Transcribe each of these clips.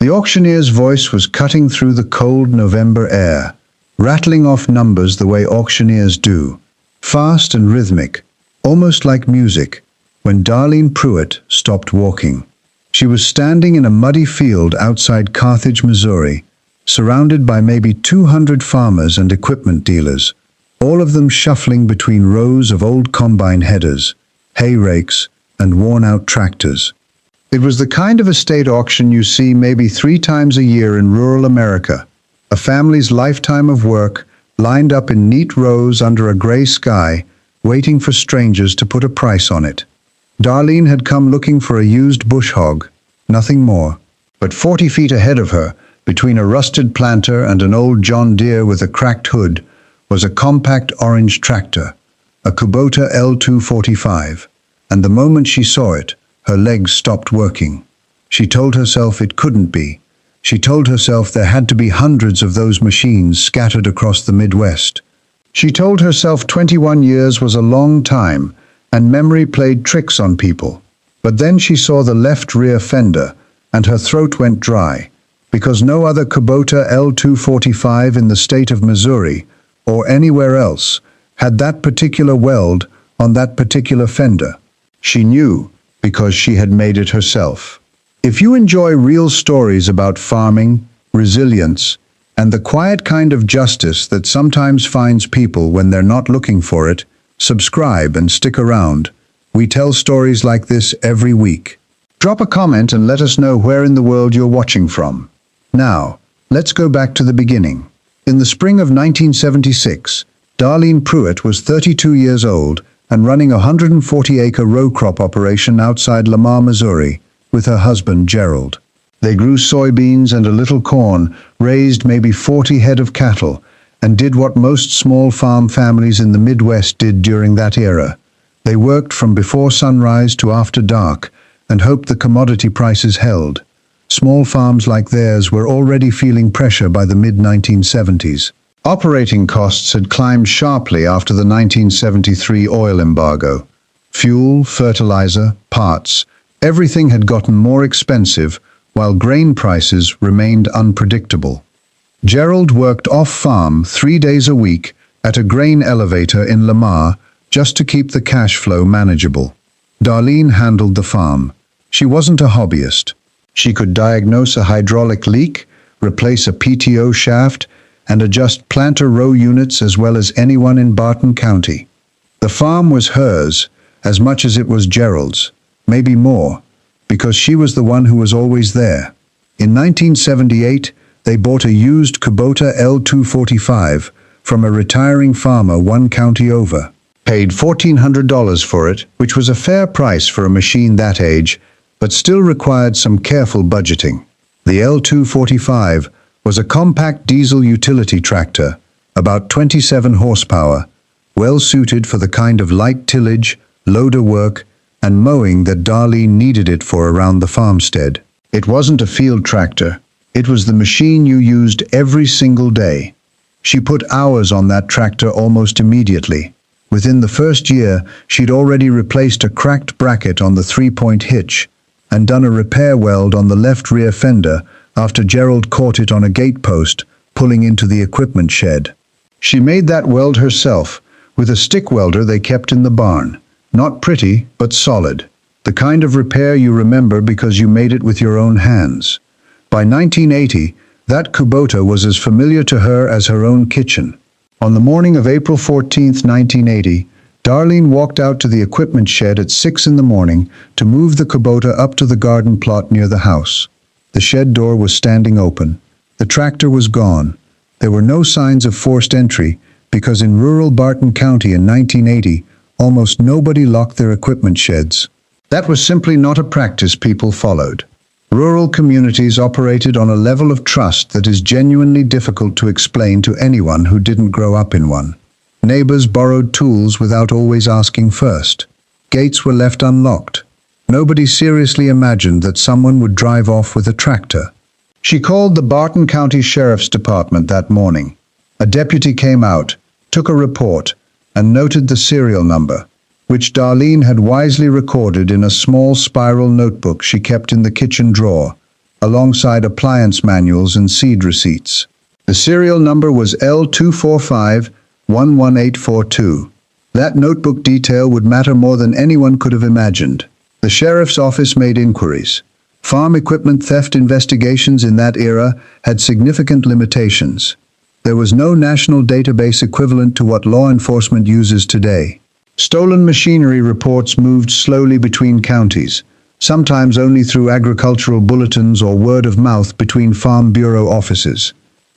The auctioneer's voice was cutting through the cold November air, rattling off numbers the way auctioneers do, fast and rhythmic, almost like music, when Darlene Pruitt stopped walking. She was standing in a muddy field outside Carthage, Missouri, surrounded by maybe 200 farmers and equipment dealers, all of them shuffling between rows of old combine headers, hay rakes, and worn-out tractors. It was the kind of estate auction you see maybe 3 times a year in rural America, a family's lifetime of work lined up in neat rows under a gray sky, waiting for strangers to put a price on it. Darlene had come looking for a used bush hog, nothing more. But 40 feet ahead of her, between a rusted planter and an old John Deere with a cracked hood, was a compact orange tractor, a Kubota L245, and the moment she saw it, her legs stopped working. She told herself it couldn't be. She told herself there had to be hundreds of those machines scattered across the Midwest. She told herself 21 years was a long time, and memory played tricks on people. But then she saw the left rear fender, and her throat went dry, because no other Kubota L245 in the state of Missouri, or anywhere else, had that particular weld on that particular fender. She knew, because she had made it herself. If you enjoy real stories about farming, resilience, and the quiet kind of justice that sometimes finds people when they're not looking for it, subscribe and stick around. We tell stories like this every week. Drop a comment and let us know where in the world you're watching from. Now, let's go back to the beginning. In the spring of 1976, Darlene Pruitt was 32 years old and running a 140-acre row crop operation outside Lamar, Missouri, with her husband, Gerald. They grew soybeans and a little corn, raised maybe 40 head of cattle, and did what most small farm families in the Midwest did during that era. They worked from before sunrise to after dark and hoped the commodity prices held. Small farms like theirs were already feeling pressure by the mid-1970s. Operating costs had climbed sharply after the 1973 oil embargo. Fuel, fertilizer, parts, everything had gotten more expensive, while grain prices remained unpredictable. Gerald worked off-farm 3 days a week at a grain elevator in Lamar just to keep the cash flow manageable. Darlene handled the farm. She wasn't a hobbyist. She could diagnose a hydraulic leak, replace a PTO shaft, and adjust planter row units as well as anyone in Barton County. The farm was hers as much as it was Gerald's, maybe more, because she was the one who was always there. In 1978, they bought a used Kubota L245 from a retiring farmer 1 county over. Paid $1,400 for it, which was a fair price for a machine that age, but still required some careful budgeting. The L245 was a compact diesel utility tractor, about 27 horsepower, well suited for the kind of light tillage, loader work, and mowing that Darlene needed it for around the farmstead. It wasn't a field tractor. It was the machine you used every single day. She put hours on that tractor almost immediately. Within the first year, she'd already replaced a cracked bracket on the 3-point hitch and done a repair weld on the left rear fender after Gerald caught it on a gate post, pulling into the equipment shed. She made that weld herself, with a stick welder they kept in the barn. Not pretty, but solid. The kind of repair you remember because you made it with your own hands. By 1980, that Kubota was as familiar to her as her own kitchen. On the morning of April 14, 1980, Darlene walked out to the equipment shed at 6 in the morning to move the Kubota up to the garden plot near the house. The shed door was standing open. The tractor was gone. There were no signs of forced entry because in rural Barton County in 1980, almost nobody locked their equipment sheds. That was simply not a practice people followed. Rural communities operated on a level of trust that is genuinely difficult to explain to anyone who didn't grow up in one. Neighbors borrowed tools without always asking first. Gates were left unlocked. Nobody seriously imagined that someone would drive off with a tractor. She called the Barton County Sheriff's Department that morning. A deputy came out, took a report, and noted the serial number, which Darlene had wisely recorded in a small spiral notebook she kept in the kitchen drawer. alongside appliance manuals and seed receipts. The serial number was L245-11842. That notebook detail would matter more than anyone could have imagined. The sheriff's office made inquiries. Farm equipment theft investigations in that era had significant limitations. There was no national database equivalent to what law enforcement uses today. Stolen machinery reports moved slowly between counties, sometimes only through agricultural bulletins or word of mouth between Farm Bureau offices.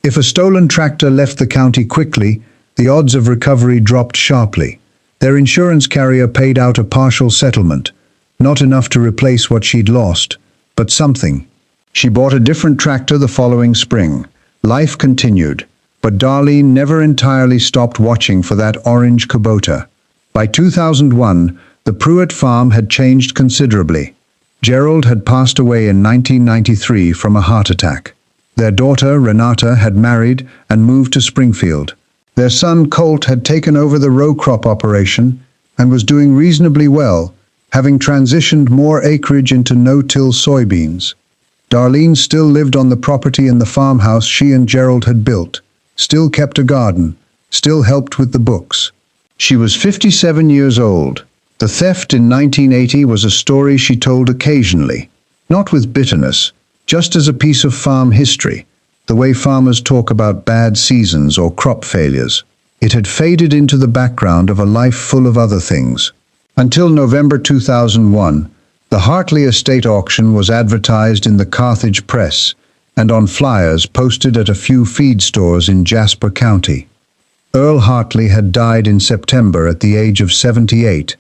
If a stolen tractor left the county quickly, the odds of recovery dropped sharply. Their insurance carrier paid out a partial settlement, not enough to replace what she'd lost, but something. She bought a different tractor the following spring. Life continued, but Darlene never entirely stopped watching for that orange Kubota. By 2001, the Pruitt farm had changed considerably. Gerald had passed away in 1993 from a heart attack. Their daughter, Renata, had married and moved to Springfield. Their son, Colt, had taken over the row crop operation and was doing reasonably well, having transitioned more acreage into no-till soybeans. Darlene still lived on the property in the farmhouse she and Gerald had built, still kept a garden, still helped with the books. She was 57 years old. The theft in 1980 was a story she told occasionally, not with bitterness, just as a piece of farm history, the way farmers talk about bad seasons or crop failures. It had faded into the background of a life full of other things. Until November 2001, the Hartley estate auction was advertised in the Carthage Press and on flyers posted at a few feed stores in Jasper County. Earl Hartley had died in September at the age of 78,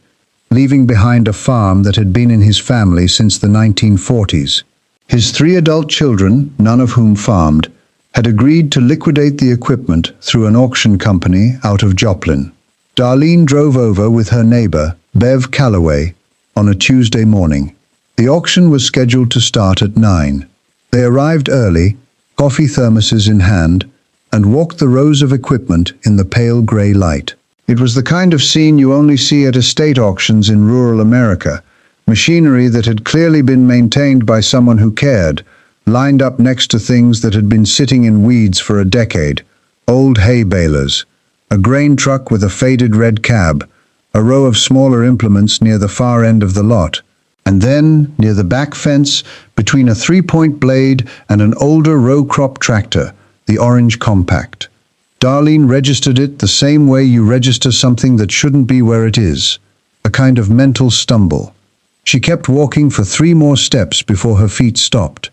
leaving behind a farm that had been in his family since the 1940s. His 3 adult children, none of whom farmed, had agreed to liquidate the equipment through an auction company out of Joplin. Darlene drove over with her neighbor, Bev Calloway, on a Tuesday morning. The auction was scheduled to start at 9. They arrived early, coffee thermoses in hand, and walked the rows of equipment in the pale gray light. It was the kind of scene you only see at estate auctions in rural America. Machinery that had clearly been maintained by someone who cared, lined up next to things that had been sitting in weeds for a decade. Old hay balers, a grain truck with a faded red cab, a row of smaller implements near the far end of the lot, and then, near the back fence, between a 3-point blade and an older row crop tractor, the orange compact. Darlene registered it the same way you register something that shouldn't be where it is, a kind of mental stumble. She kept walking for 3 more steps before her feet stopped.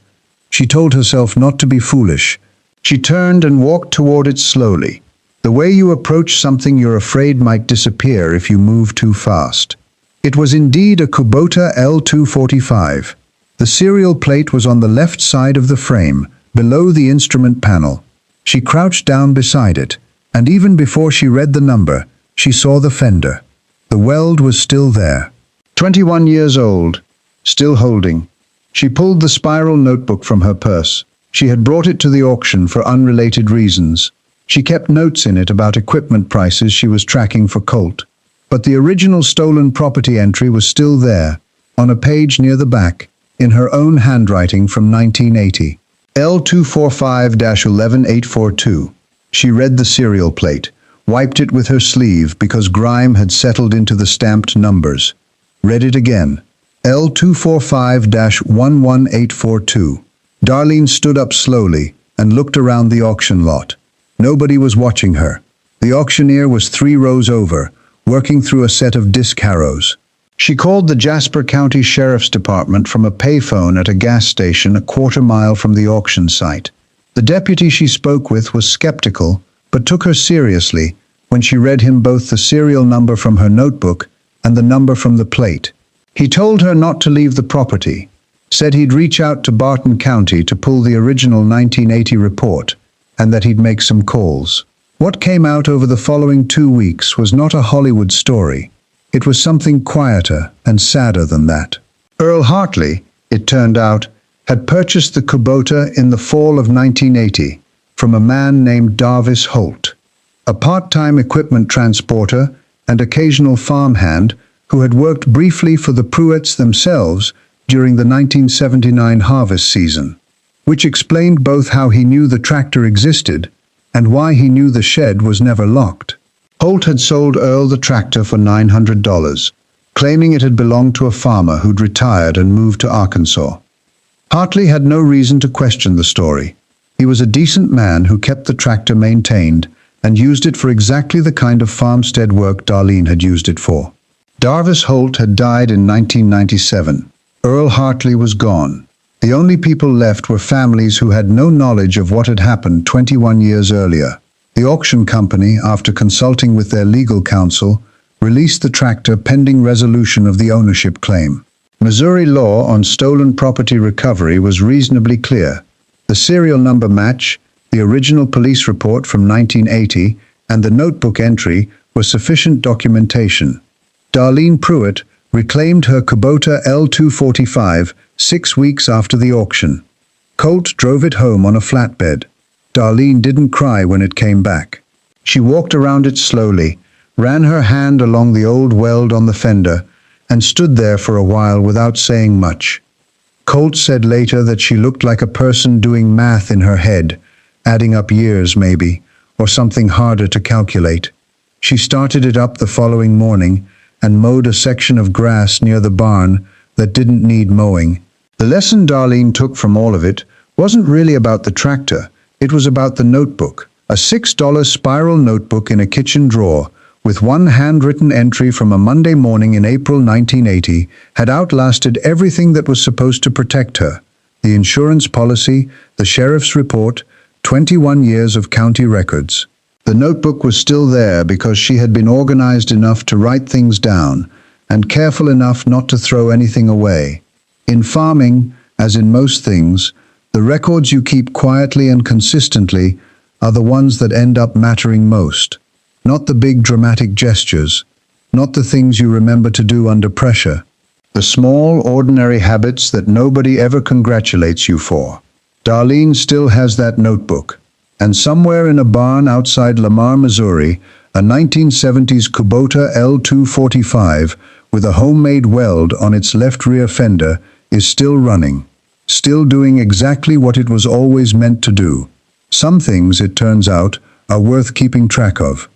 She told herself not to be foolish. She turned and walked toward it slowly, the way you approach something you're afraid might disappear if you move too fast. It was indeed a Kubota L245. The serial plate was on the left side of the frame, below the instrument panel. She crouched down beside it, and even before she read the number, she saw the fender. The weld was still there. 21 years old, still holding. She pulled the spiral notebook from her purse. She had brought it to the auction for unrelated reasons. She kept notes in it about equipment prices she was tracking for Colt. But the original stolen property entry was still there, on a page near the back, in her own handwriting from 1980. L245-11842. She read the serial plate, wiped it with her sleeve because grime had settled into the stamped numbers. Read it again. L245-11842. Darlene stood up slowly and looked around the auction lot. Nobody was watching her. The auctioneer was 3 rows over, working through a set of disc harrows. She called the Jasper County Sheriff's Department from a payphone at a gas station a quarter-mile from the auction site. The deputy she spoke with was skeptical, but took her seriously when she read him both the serial number from her notebook and the number from the plate. He told her not to leave the property, said he'd reach out to Barton County to pull the original 1980 report, and that he'd make some calls. What came out over the following 2 weeks was not a Hollywood story. It was something quieter and sadder than that. Earl Hartley, it turned out, had purchased the Kubota in the fall of 1980 from a man named Darvis Holt, a part-time equipment transporter and occasional farmhand who had worked briefly for the Pruitts themselves during the 1979 harvest season. which explained both how he knew the tractor existed and why he knew the shed was never locked. Holt had sold Earl the tractor for $900, claiming it had belonged to a farmer who'd retired and moved to Arkansas. Hartley had no reason to question the story. He was a decent man who kept the tractor maintained and used it for exactly the kind of farmstead work Darlene had used it for. Darvis Holt had died in 1997. Earl Hartley was gone. The only people left were families who had no knowledge of what had happened 21 years earlier. The auction company, after consulting with their legal counsel, released the tractor pending resolution of the ownership claim. Missouri law on stolen property recovery was reasonably clear. The serial number match, the original police report from 1980, and the notebook entry were sufficient documentation. Darlene Pruitt reclaimed her Kubota L245 6 weeks after the auction. Colt drove it home on a flatbed. Darlene didn't cry when it came back. She walked around it slowly, ran her hand along the old weld on the fender, and stood there for a while without saying much. Colt said later that she looked like a person doing math in her head, adding up years maybe, or something harder to calculate. She started it up the following morning and mowed a section of grass near the barn that didn't need mowing. The lesson Darlene took from all of it wasn't really about the tractor. It was about the notebook, a $6 spiral notebook in a kitchen drawer, with one handwritten entry from a Monday morning in April 1980, had outlasted everything that was supposed to protect her. The insurance policy, the sheriff's report, 21 years of county records. The notebook was still there because she had been organized enough to write things down and careful enough not to throw anything away. In farming, as in most things, the records you keep quietly and consistently are the ones that end up mattering most. Not the big dramatic gestures, not the things you remember to do under pressure. The small, ordinary habits that nobody ever congratulates you for. Darlene still has that notebook, and somewhere in a barn outside Lamar, Missouri, a 1970s Kubota L245 with a homemade weld on its left rear fender is still running, still doing exactly what it was always meant to do. Some things, it turns out, are worth keeping track of.